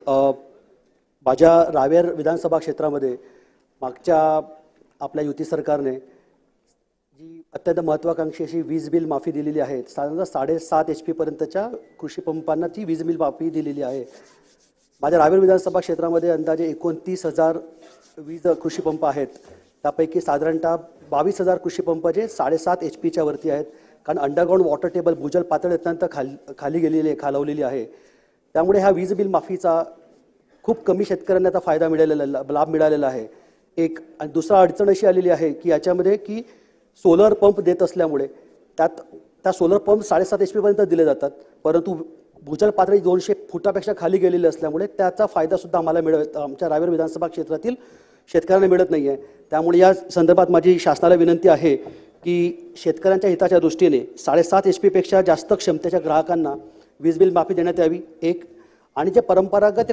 माझ्या रावेर विधानसभा क्षेत्रामध्ये मागच्या आपल्या युती सरकारने जी अत्यंत महत्त्वाकांक्षी अशी वीज बिल माफी दिलेली आहे, साधारणतः 7.5 HP पर्यंतच्या कृषी पंपांना ती वीज बिल माफी दिलेली आहे। माझ्या रावेर विधानसभा क्षेत्रामध्ये अंदाजे 29,000 वीज कृषी पंप आहेत। त्यापैकी साधारणतः 22,000 कृषी पंप जे 7.5 HPच्या वरती आहेत, कारण अंडरग्राउंड वॉटर टेबल भूजल पातळी अत्यंत खाली गेलेली आहे, खालावलेली आहे। त्यामुळे ह्या वीज बिल माफीचा खूप कमी शेतकऱ्यांना त्याचा फायदा मिळालेला, लाभ मिळालेला आहे। एक आणि दुसरा अडचण अशी आलेली आहे की याच्यामध्ये की सोलर पंप देत असल्यामुळे त्या सोलर पंप 7.5 HP पर्यंत दिले जातात, परंतु भूजल पातळी 200 फुटापेक्षा खाली गेलेली असल्यामुळे त्याचा फायदा सुद्धा आम्हाला आमच्या रावेर विधानसभा क्षेत्रातील शेतकऱ्यांना मिळत नाही आहे। त्यामुळे या संदर्भात माझी शासनाला विनंती आहे की शेतकऱ्यांच्या हिताच्या दृष्टीने 7.5 HP पेक्षा जास्त क्षमतेच्या ग्राहकांना वीज बिल माफी देण्यात यावी। एक आणि जे परंपरागत